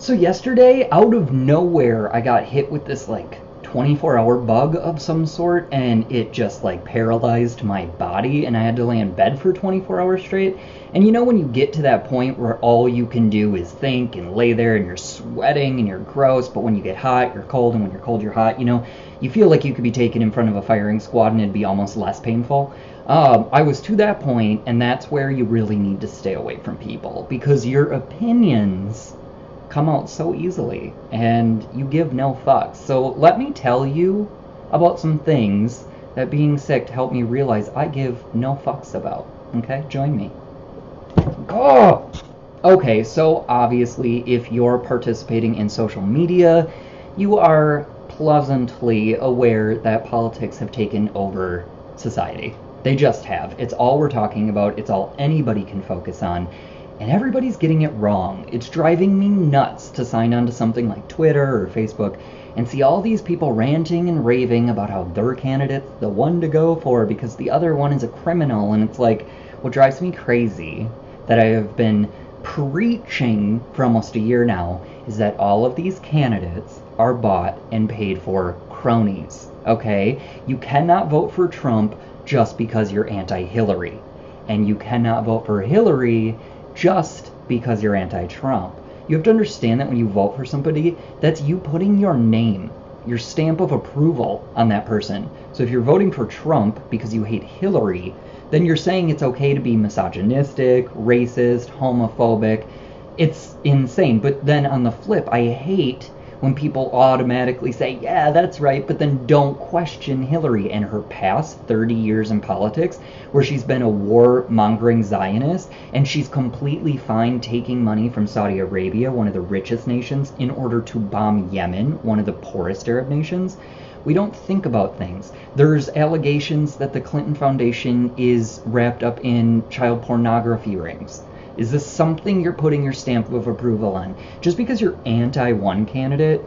So yesterday, out of nowhere, I got hit with this like 24-hour bug of some sort, and it just like paralyzed my body, and I had to lay in bed for 24 hours straight. And you know when you get to that point where all you can do is think and lay there and you're sweating and you're gross, but when you get hot, you're cold, and when you're cold, you're hot, you know, you feel like you could be taken in front of a firing squad and it'd be almost less painful. I was to that point, and that's where you really need to stay away from people, because your opinions come out so easily and you give no fucks. So let me tell you about some things that being sick helped me realize I give no fucks about. Okay, join me. Oh! Okay, so obviously if you're participating in social media, you are pleasantly aware that politics have taken over society. They just have. It's all we're talking about. It's all anybody can focus on. And everybody's getting it wrong. It's driving me nuts to sign on to something like Twitter or Facebook and see all these people ranting and raving about how their candidate's the one to go for because the other one is a criminal. And it's like, what drives me crazy that I have been preaching for almost a year now is that all of these candidates are bought and paid for cronies, okay? You cannot vote for Trump just because you're anti-Hillary. And you cannot vote for Hillary just because you're anti-Trump. You have to understand that when you vote for somebody, that's you putting your name, your stamp of approval on that person. So if you're voting for Trump because you hate Hillary, then you're saying it's okay to be misogynistic, racist, homophobic. It's insane. But then on the flip, I hate when people automatically say, yeah, that's right, but then don't question Hillary and her past 30 years in politics, where she's been a war-mongering Zionist, and she's completely fine taking money from Saudi Arabia, one of the richest nations, in order to bomb Yemen, one of the poorest Arab nations. We don't think about things. There's allegations that the Clinton Foundation is wrapped up in child pornography rings. Is this something you're putting your stamp of approval on? Just because you're anti-one candidate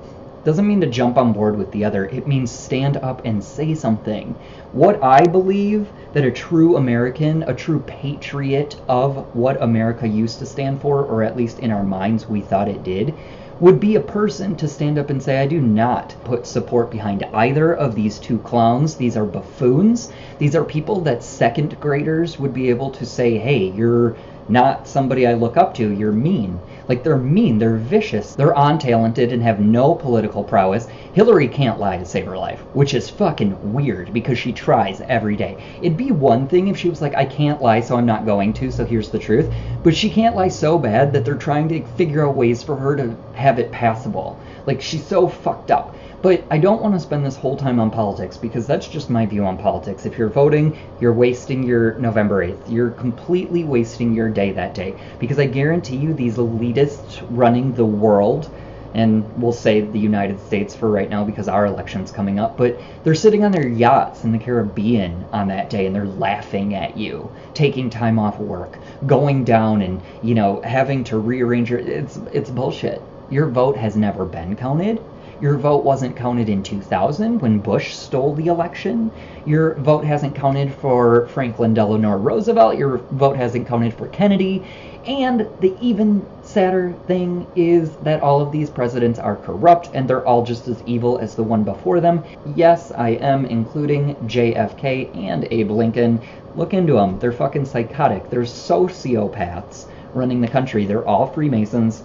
doesn't mean to jump on board with the other. It means stand up and say something. What I believe that a true American, a true patriot of what America used to stand for, or at least in our minds we thought it did, would be a person to stand up and say, I do not put support behind either of these two clowns. These are buffoons. These are people that second graders would be able to say, hey, you're not somebody I look up to, you're mean. Like, they're mean, they're vicious, they're untalented and have no political prowess. Hillary can't lie to save her life, which is fucking weird because she tries every day. It'd be one thing if she was like, I can't lie, so I'm not going to, so here's the truth. But she can't lie so bad that they're trying to figure out ways for her to have it passable. Like, she's so fucked up. But I don't want to spend this whole time on politics because that's just my view on politics. If you're voting, you're wasting your November 8th. You're completely wasting your day that day. Because I guarantee you these elitists running the world, and we'll say the United States for right now because our election's coming up, but they're sitting on their yachts in the Caribbean on that day and they're laughing at you, taking time off work, going down and, you know, having to rearrange your... It's bullshit. Your vote has never been counted. Your vote wasn't counted in 2000 when Bush stole the election. Your vote hasn't counted for Franklin Delano Roosevelt. Your vote hasn't counted for Kennedy. And the even sadder thing is that all of these presidents are corrupt and they're all just as evil as the one before them. Yes, I am including JFK and Abe Lincoln. Look into them. They're fucking psychotic. They're sociopaths running the country. They're all Freemasons.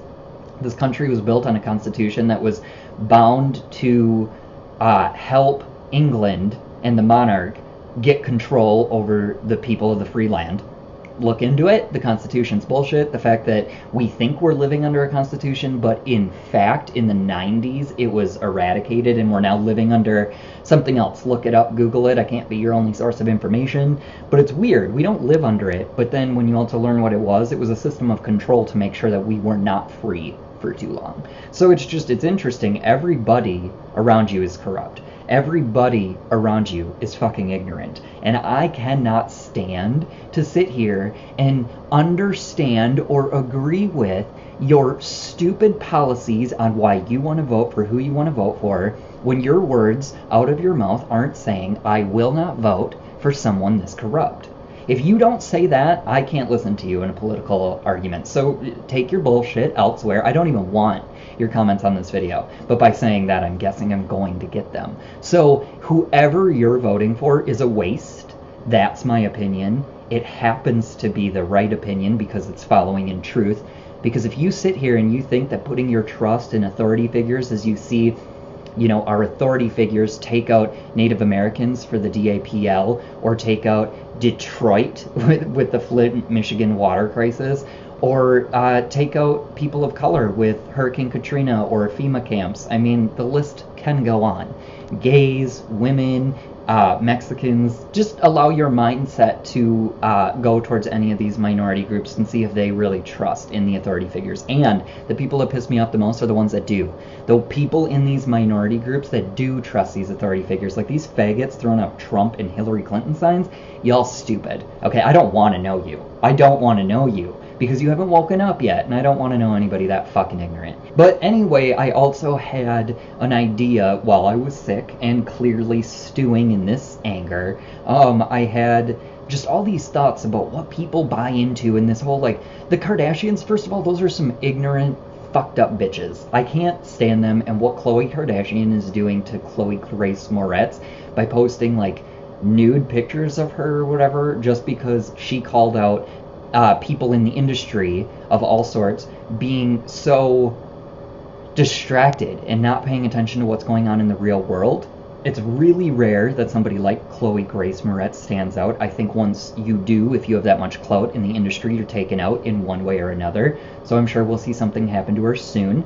This country was built on a constitution that was bound to help England and the monarch get control over the people of the free land. Look into it. The Constitution's bullshit. The fact that we think we're living under a constitution, but in fact, in the 90s, it was eradicated and we're now living under something else. Look it up, Google it. I can't be your only source of information, but it's weird. We don't live under it, but then when you also learn what it was a system of control to make sure that we were not free for too long. So it's interesting. Everybody around you is corrupt. Everybody around you is fucking ignorant. And I cannot stand to sit here and understand or agree with your stupid policies on why you want to vote for who you want to vote for when your words out of your mouth aren't saying, I will not vote for someone this corrupt. If you don't say that, I can't listen to you in a political argument. So take your bullshit elsewhere. I don't even want your comments on this video, but by saying that, I'm guessing I'm going to get them. So whoever you're voting for is a waste. That's my opinion. It happens to be the right opinion because it's following in truth. Because if you sit here and you think that putting your trust in authority figures, as you see, you know, our authority figures take out Native Americans for the DAPL, or take out Detroit with the Flint, Michigan water crisis, or take out people of color with Hurricane Katrina or FEMA camps. I mean, the list can go on. Gays, women, Mexicans, just allow your mindset to go towards any of these minority groups and see if they really trust in the authority figures. And the people that piss me off the most are the ones that do. The people in these minority groups that do trust these authority figures, like these faggots throwing up Trump and Hillary Clinton signs, y'all stupid. Okay, I don't want to know you. I don't want to know you, because you haven't woken up yet, and I don't want to know anybody that fucking ignorant. But anyway, I also had an idea while I was sick and clearly stewing in this anger. I had just all these thoughts about what people buy into in this whole, like, the Kardashians. First of all, those are some ignorant, fucked up bitches. I can't stand them, and what Khloe Kardashian is doing to Chloe Grace Moretz by posting, like, nude pictures of her or whatever, just because she called out people in the industry of all sorts being so distracted and not paying attention to what's going on in the real world. It's really rare that somebody like Chloe Grace Moretz stands out. I think once you do, if you have that much clout in the industry, you're taken out in one way or another. So I'm sure we'll see something happen to her soon.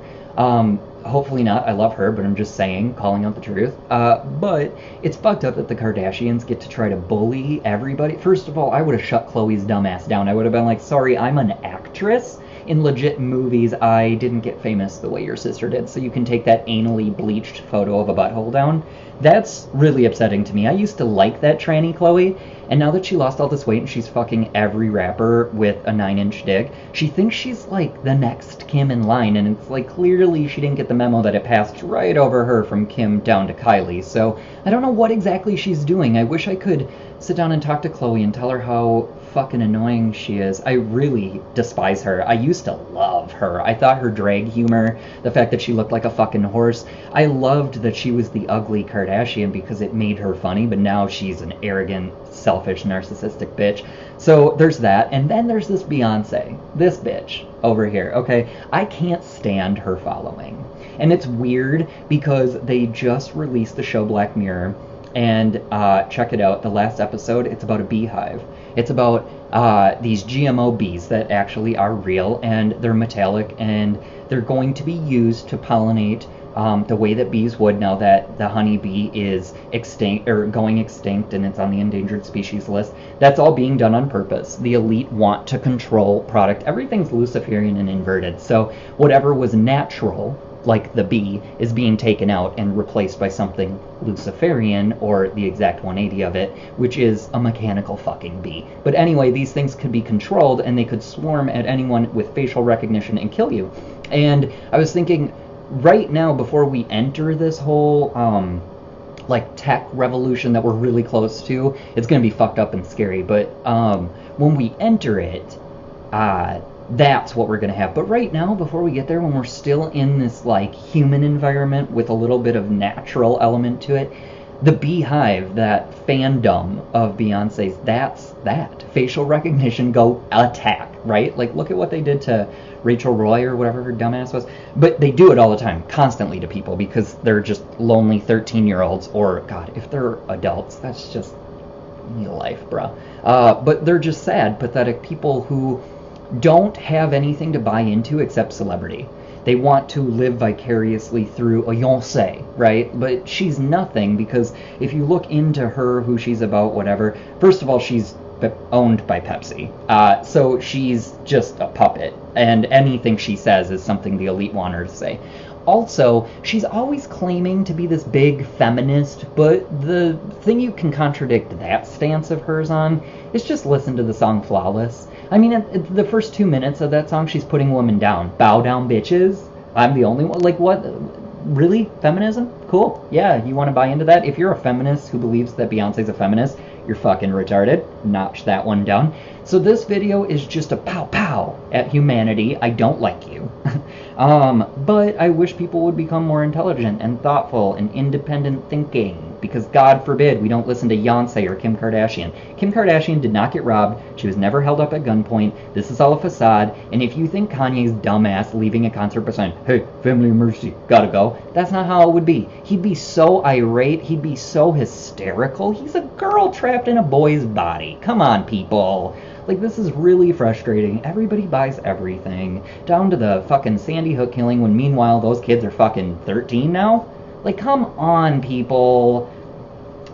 Hopefully not. I love her, but I'm just saying, calling out the truth. But it's fucked up that the Kardashians get to try to bully everybody. First of all, I would have shut Chloe's dumb ass down. I would have been like, sorry, I'm an actress. In legit movies, I didn't get famous the way your sister did, so you can take that anally bleached photo of a butthole down. That's really upsetting to me. I used to like that tranny Chloe, and now that she lost all this weight and she's fucking every rapper with a 9-inch dick, she thinks she's like the next Kim in line, and it's like clearly she didn't get the memo that it passed right over her from Kim down to Kylie. So I don't know what exactly she's doing. I wish I could sit down and talk to Chloe and tell her how fucking annoying she is. I really despise her. I used to love her. I thought her drag humor, the fact that she looked like a fucking horse, I loved that she was the ugly Kardashian because it made her funny, but now she's an arrogant, selfish, narcissistic bitch. So there's that, and then there's this Beyonce, this bitch over here, okay? I can't stand her following. And it's weird because they just released the show Black Mirror, and check it out, the last episode, it's about a beehive. It's about these GMO bees that actually are real, and they're metallic, and they're going to be used to pollinate the way that bees would now that the honeybee is extinct, or going extinct, and it's on the endangered species list. That's all being done on purpose. The elite want to control product. Everything's Luciferian and inverted. So whatever was natural, like the bee, is being taken out and replaced by something Luciferian, or the exact 180 of it, which is a mechanical fucking bee. But anyway, these things could be controlled, and they could swarm at anyone with facial recognition and kill you. And I was thinking, right now, before we enter this whole like tech revolution that we're really close to, it's gonna be fucked up and scary, but when we enter it, that's what we're going to have. But right now, before we get there, when we're still in this like human environment with a little bit of natural element to it, the beehive, that fandom of Beyonce's, that's that. Facial recognition, go attack, right? Like, look at what they did to Rachel Roy or whatever her dumbass was. But they do it all the time, constantly to people, because they're just lonely 13-year-olds, or, God, if they're adults, that's just life, bruh. But they're just sad, pathetic people who don't have anything to buy into except celebrity. They want to live vicariously through a Beyoncé, right? But she's nothing, because if you look into her, who she's about, whatever, first of all, she's owned by Pepsi. So she's just a puppet, and anything she says is something the elite want her to say. Also, she's always claiming to be this big feminist, but the thing you can contradict that stance of hers on is just listen to the song Flawless. I mean, the first 2 minutes of that song, she's putting women down. Bow down, bitches. I'm the only one. Like, what? Really? Feminism? Cool. Yeah, you want to buy into that? If you're a feminist who believes that Beyonce's a feminist, You're fucking retarded. Notch that one down. So this video is just a pow pow at humanity. I don't like you. But I wish people would become more intelligent and thoughtful and independent thinking, because God forbid we don't listen to Beyonce or Kim Kardashian. Kim Kardashian did not get robbed. She was never held up at gunpoint. This is all a facade. And if you think Kanye's dumbass leaving a concert by saying, hey, family emergency, gotta go, that's not how it would be. He'd be so irate. He'd be so hysterical. He's a girl trapped in a boy's body. Come on, people. Like, this is really frustrating. Everybody buys everything, down to the fucking Sandy Hook killing, when meanwhile those kids are fucking 13 now. Like, come on, people.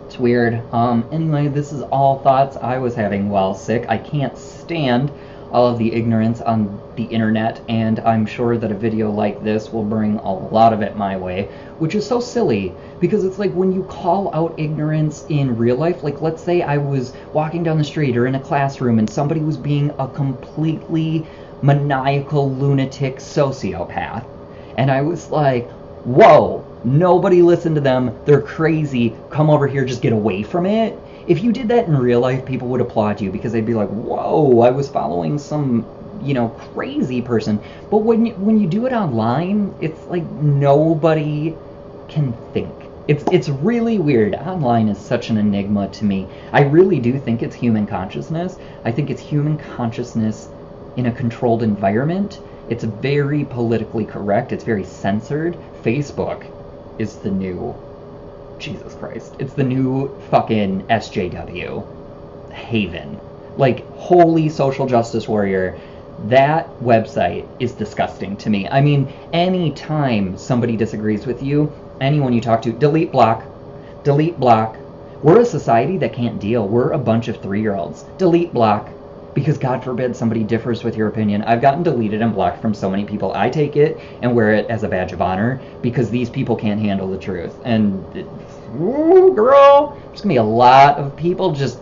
It's weird. Anyway, this is all thoughts I was having while sick. I can't stand all of the ignorance on the internet, and I'm sure that a video like this will bring a lot of it my way, which is so silly, because it's like when you call out ignorance in real life, like let's say I was walking down the street or in a classroom and somebody was being a completely maniacal lunatic sociopath, and I was like, whoa, nobody listen to them, they're crazy, come over here, just get away from it. If you did that in real life, people would applaud you, because they'd be like, whoa, I was following some, crazy person. But when you do it online, it's like nobody can think. It's really weird. Online is such an enigma to me. I really do think it's human consciousness. I think it's human consciousness in a controlled environment. It's very politically correct. It's very censored. Facebook is the new... Jesus Christ. It's the new fucking SJW haven. Like, holy social justice warrior. That website is disgusting to me. I mean, anytime somebody disagrees with you, anyone you talk to, delete, block. Delete, block. We're a society that can't deal. We're a bunch of 3-year-olds. Delete, block. Because God forbid somebody differs with your opinion. I've gotten deleted and blocked from so many people. I take it and wear it as a badge of honor, because these people can't handle the truth. And, ooh, girl, there's gonna be a lot of people just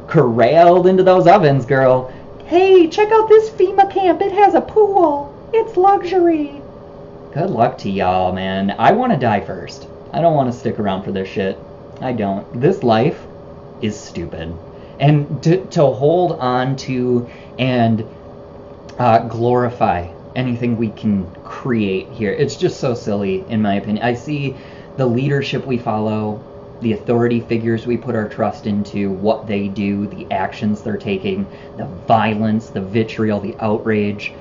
corralled into those ovens, girl. Hey, check out this FEMA camp. It has a pool. It's luxury. Good luck to y'all, man. I want to die first. I don't want to stick around for this shit. I don't. This life is stupid. And to hold on to and glorify anything we can create here, it's just so silly, in my opinion. I see the leadership we follow, the authority figures we put our trust into, what they do, the actions they're taking, the violence, the vitriol, the outrage,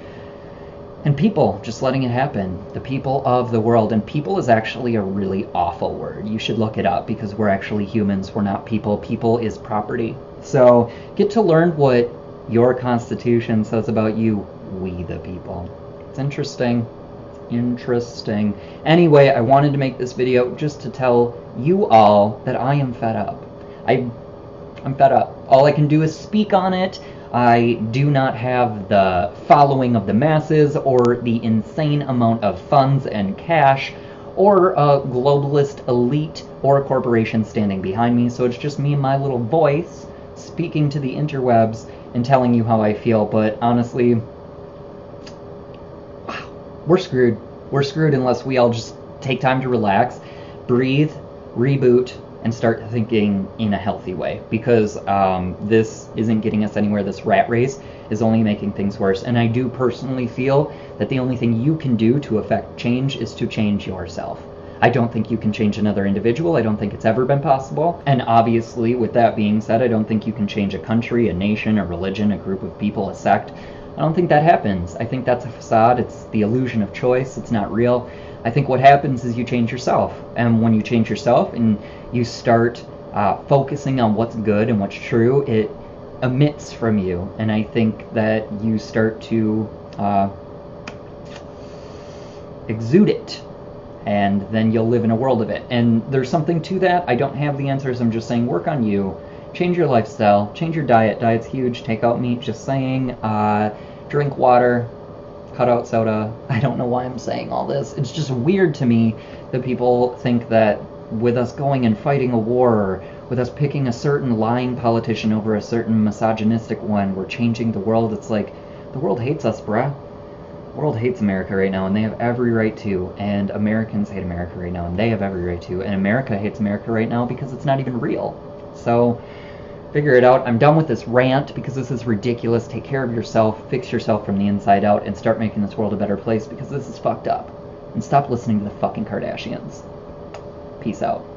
and people just letting it happen. The people of the world. And people is actually a really awful word. You should look it up, because we're actually humans. We're not people. People is property. So get to learn what your Constitution says about you, we the people. It's interesting. Interesting. Anyway, I wanted to make this video just to tell you all that I am fed up. I'm fed up. All I can do is speak on it. I do not have the following of the masses, or the insane amount of funds and cash, or a globalist elite, or a corporation standing behind me. So it's just me and my little voice speaking to the interwebs and telling you how I feel. But honestly, we're screwed. We're screwed unless we all just take time to relax, breathe, reboot, and start thinking in a healthy way, because this isn't getting us anywhere. This rat race is only making things worse. And I do personally feel that the only thing you can do to affect change is to change yourself. I don't think you can change another individual. I don't think it's ever been possible. And obviously, with that being said, I don't think you can change a country, a nation, a religion, a group of people, a sect. I don't think that happens. I think that's a facade. It's the illusion of choice. It's not real. I think what happens is you change yourself. And when you change yourself and you start focusing on what's good and what's true, it emits from you. And I think that you start to exude it. And then you'll live in a world of it. And there's something to that. I don't have the answers. I'm just saying, work on you. Change your lifestyle. Change your diet. Diet's huge. Take out meat. Just saying. Drink water. Cut out soda. I don't know why I'm saying all this. It's just weird to me that people think that with us going and fighting a war, or with us picking a certain lying politician over a certain misogynistic one, we're changing the world. It's like, the world hates us, bruh. The world hates America right now, and they have every right to. And Americans hate America right now, and they have every right to. And America hates America right now because it's not even real. So Figure it out. I'm done with this rant because this is ridiculous. Take care of yourself, fix yourself from the inside out, and start making this world a better place because this is fucked up. And stop listening to the fucking Kardashians. Peace out.